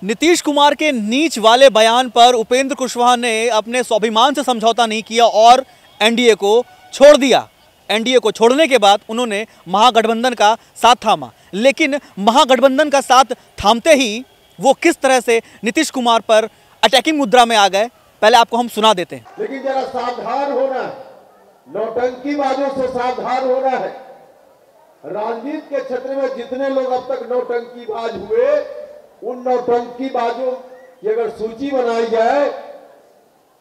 नीतीश कुमार के नीच वाले बयान पर उपेंद्र कुशवाहा ने अपने स्वाभिमान से समझौता नहीं किया और एनडीए को छोड़ दिया। एनडीए को छोड़ने के बाद उन्होंने महागठबंधन का साथ थामा, लेकिन महागठबंधन का साथ थामते ही वो किस तरह से नीतीश कुमार पर अटैकिंग मुद्रा में आ गए, पहले आपको हम सुना देते हैं। लेकिन जरा सावधान होना है, नौटंकीबाजों से सावधान होना है। राजनीति के क्षेत्र में जितने लोग अब तक नौटंकीबाज हुए, उन नौटंकीबाजों की अगर सूची बनाई जाए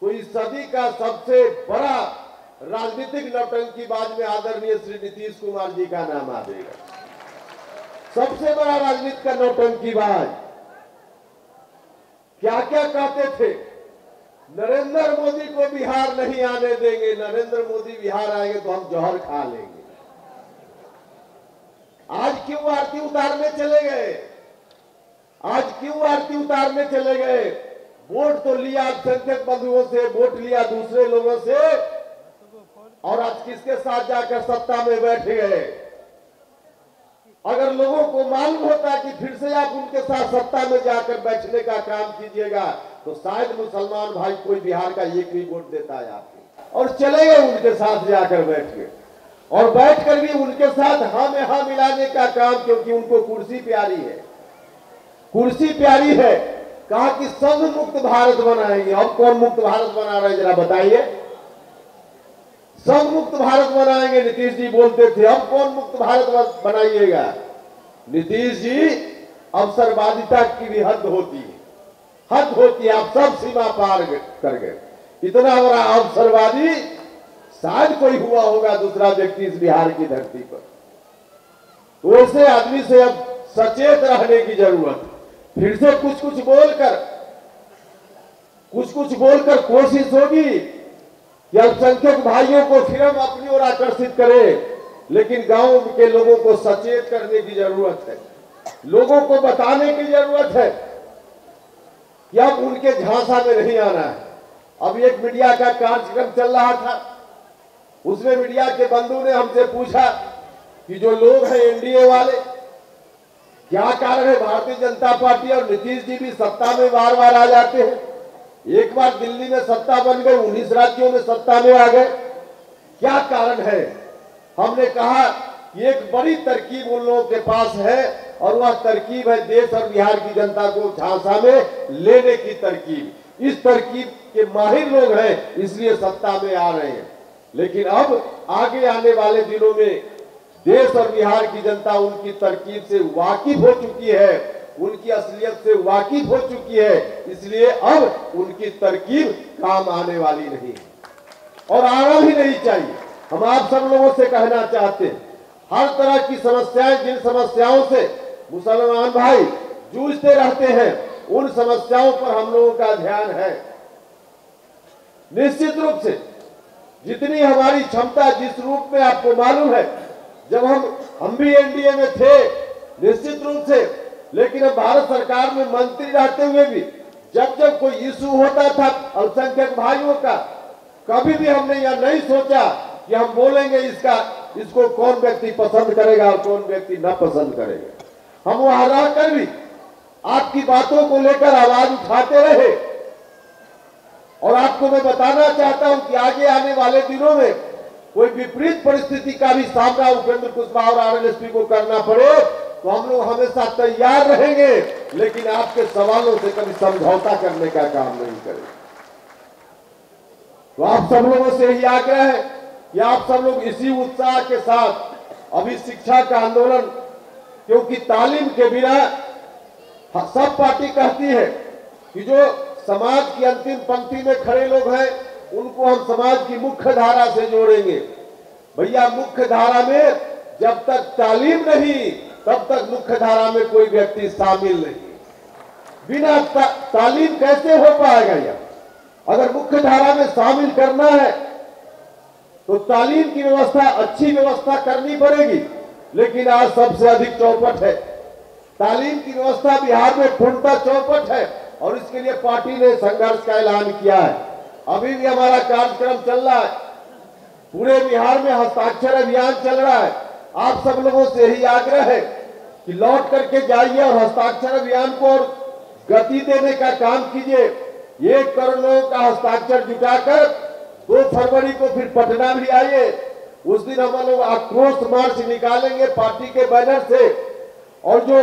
तो इस सदी का सबसे बड़ा राजनीतिक नौटंकीबाज में आदरणीय श्री नीतीश कुमार जी का नाम आ जाएगा। सबसे बड़ा राजनीति का नौटंकीबाज। क्या क्या कहते थे, नरेंद्र मोदी को बिहार नहीं आने देंगे, नरेंद्र मोदी बिहार आएंगे तो हम जौहर खा लेंगे। आज क्यों आरती उतारने चले गए? आज क्यों आरती उतारने चले गए? वोट तो लिया अल्पसंख्यक बंधुओं से, वोट लिया दूसरे लोगों से, और आज किसके साथ जाकर सत्ता में बैठ गए? अगर लोगों को मालूम होता कि फिर से आप उनके साथ सत्ता में जाकर बैठने का काम कीजिएगा तो शायद मुसलमान भाई कोई बिहार का एक भी वोट देता है आपको। और चले गए उनके साथ जाकर बैठ गए, और बैठकर भी उनके साथ हाँ में हाँ मिलाने का काम, क्योंकि उनको कुर्सी प्यारी है। कुर्सी प्यारी है, कहा कि संघ मुक्त भारत बनाएंगे। अब कौन मुक्त भारत बना रहे जरा बताइए? संघ मुक्त भारत बनाएंगे नीतीश जी बोलते थे, अब कौन मुक्त भारत बनाइएगा? नीतीश जी, अवसरवादिता की भी हद होती है, हद होती है। आप सब सीमा पार कर गए। इतना बड़ा अवसरवादी शायद कोई हुआ होगा दूसरा व्यक्ति इस बिहार की धरती पर। तो ऐसे आदमी से अब सचेत रहने की जरूरत है। फिर से कुछ कुछ बोलकर कोशिश होगी कि अल्पसंख्यक भाइयों को फिर हम अपनी ओर आकर्षित करें, लेकिन गांव के लोगों को सचेत करने की जरूरत है। लोगों को बताने की जरूरत है कि अब उनके झांसा में नहीं आना है। अब एक मीडिया का कार्यक्रम चल रहा था, उसमें मीडिया के बंधु ने हमसे पूछा कि जो लोग हैं एनडीए वाले, क्या कारण है भारतीय जनता पार्टी और नीतीश जी भी सत्ता में बार बार आ जाते हैं? एक बार दिल्ली में सत्ता बन गई, 19 राज्यों में सत्ता में आ गए, क्या कारण है? हमने कहा कि एक बड़ी तरकीब उन लोगों के पास है, और वह तरकीब है देश और बिहार की जनता को झांसा में लेने की तरकीब। इस तरकीब के माहिर लोग हैं, इसलिए सत्ता में आ रहे हैं। लेकिन अब आगे आने वाले दिनों में देश और बिहार की जनता उनकी तरकीब से वाकिफ हो चुकी है, उनकी असलियत से वाकिफ हो चुकी है, इसलिए अब उनकी तरकीब काम आने वाली नहीं और आना भी नहीं चाहिए। हम आप सब लोगों से कहना चाहते हैं, हर तरह की समस्याएं, जिन समस्याओं से मुसलमान भाई जूझते रहते हैं, उन समस्याओं पर हम लोगों का ध्यान है। निश्चित रूप से जितनी हमारी क्षमता, जिस रूप में आपको मालूम है, जब हम भी एनडीए में थे निश्चित रूप से, लेकिन अब भारत सरकार में मंत्री रहते हुए भी जब जब कोई इशू होता था अल्पसंख्यक भाइयों का, कभी भी हमने यह नहीं सोचा कि हम बोलेंगे इसको कौन व्यक्ति पसंद करेगा और कौन व्यक्ति न पसंद करेगा। हम वहां रहकर भी आपकी बातों को लेकर आवाज उठाते रहे, और आपको मैं बताना चाहता हूं कि आगे आने वाले दिनों में कोई विपरीत परिस्थिति का भी सामना उपेंद्र कुशवाहा और आरएलएसपी को करना पड़े तो हम लोग हमेशा तैयार रहेंगे, लेकिन आपके सवालों से कभी समझौता करने का काम नहीं करेंगे। तो आप सब लोगों से यही आग्रह है कि आप सब लोग इसी उत्साह के साथ अभी शिक्षा का आंदोलन, क्योंकि तालीम के बिना सब पार्टी कहती है कि जो समाज की अंतिम पंक्ति में खड़े लोग हैं उनको हम समाज की मुख्य धारा से जोड़ेंगे। भैया, मुख्य धारा में जब तक तालीम नहीं तब तक मुख्य धारा में कोई व्यक्ति शामिल नहीं। बिना तालीम कैसे हो पाएगा यह? अगर मुख्य धारा में शामिल करना है तो तालीम की व्यवस्था, अच्छी व्यवस्था करनी पड़ेगी। लेकिन आज सबसे अधिक चौपट है, तालीम की व्यवस्था बिहार में पूर्णतः चौपट है, और इसके लिए पार्टी ने संघर्ष का ऐलान किया है। अभी भी हमारा कार्यक्रम चल रहा है, पूरे बिहार में हस्ताक्षर अभियान चल रहा है। आप सब लोगों से यही आग्रह है कि लौट करके जाइए और हस्ताक्षर अभियान को और गति देने का काम कीजिए। 1 करोड़ लोगों का हस्ताक्षर जुटाकर 2 फरवरी को फिर पटना भी आइए। उस दिन हम लोग आक्रोश मार्च निकालेंगे पार्टी के बैनर से, और जो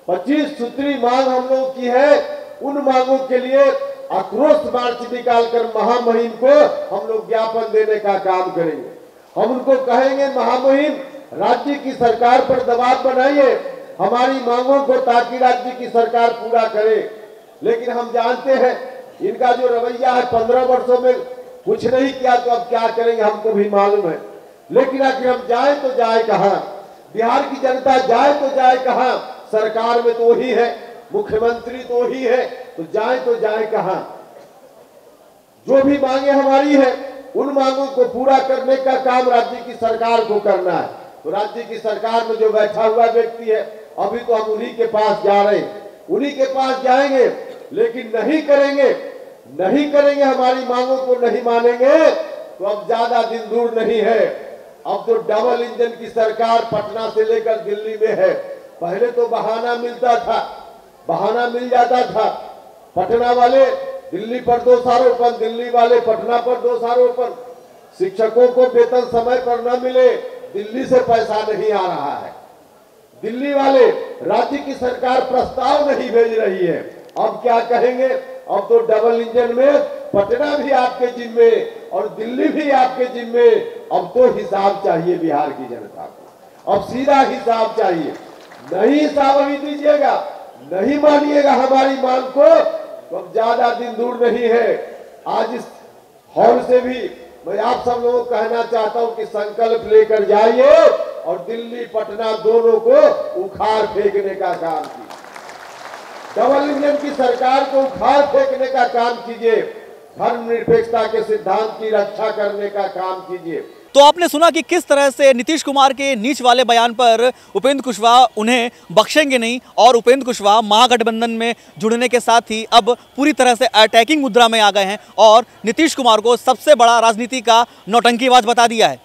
25 सूत्री मांग हम लोगों की है, उन मांगों के लिए आक्रोश मार्च निकालकर महामहिम को हम लोग ज्ञापन देने का काम करेंगे। हम उनको कहेंगे, महामहिम राज्य की सरकार पर दबाव बनाइए हमारी मांगों को, ताकि राज्य की सरकार पूरा करे। लेकिन हम जानते हैं इनका जो रवैया है, 15 वर्षों में कुछ नहीं किया तो अब क्या करेंगे हमको भी मालूम है। लेकिन आखिर हम जाए तो जाए कहां? बिहार की जनता जाए तो जाए कहां? सरकार में तो वही है, मुख्यमंत्री तो वही है, तो जाए कहां? जो भी मांगे हमारी है, उन मांगों को पूरा करने का काम राज्य की सरकार को करना है। तो राज्य की सरकार में जो बैठा हुआ व्यक्ति है, अभी तो हम उन्हीं के पास जा रहे हैं, उन्हीं के पास जाएंगे। लेकिन नहीं करेंगे हमारी मांगों को, नहीं मानेंगे तो अब ज्यादा दिन दूर नहीं है। अब तो डबल इंजन की सरकार पटना से लेकर दिल्ली में है। पहले तो बहाना मिल जाता था। पटना वाले दिल्ली पर दोष आरोपण, दिल्ली वाले पटना पर दोष आरोपण। शिक्षकों को वेतन समय पर न मिले, दिल्ली से पैसा नहीं आ रहा है। दिल्ली वाले राज्य की सरकार प्रस्ताव नहीं भेज रही है। अब क्या कहेंगे? अब तो डबल इंजन में पटना भी आपके जिम्मे और दिल्ली भी आपके जिम्मे। अब तो हिसाब चाहिए बिहार की जनता को, अब सीधा हिसाब चाहिए। नहीं हिसाब अभी दीजिएगा, नहीं मानिएगा हमारी मांग को, तो अब ज्यादा दिन दूर नहीं है। आज इस हॉल से भी मैं आप सब लोगों को कहना चाहता हूं कि संकल्प लेकर जाइए और दिल्ली पटना दोनों को उखाड़ फेंकने का काम कीजिए। डबल इंजन की सरकार को उखाड़ फेंकने का काम कीजिए। धर्मनिरपेक्षता के सिद्धांत की रक्षा करने का काम कीजिए। तो आपने सुना कि किस तरह से नीतीश कुमार के नीच वाले बयान पर उपेंद्र कुशवाहा उन्हें बख्शेंगे नहीं, और उपेंद्र कुशवाहा महागठबंधन में जुड़ने के साथ ही अब पूरी तरह से अटैकिंग मुद्रा में आ गए हैं और नीतीश कुमार को सबसे बड़ा राजनीति का नौटंकीबाज बता दिया है।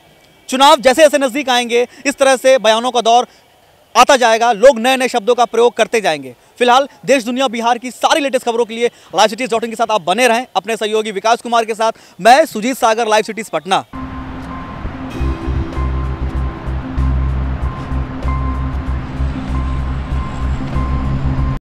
चुनाव जैसे जैसे नजदीक आएंगे, इस तरह से बयानों का दौर आता जाएगा, लोग नए नए शब्दों का प्रयोग करते जाएंगे। फिलहाल देश दुनिया बिहार की सारी लेटेस्ट खबरों के लिए लाइव सिटीज.in के साथ आप बने रहें अपने सहयोगी विकास कुमार के साथ। मैं सुजीत सागर, लाइव सिटीज पटना।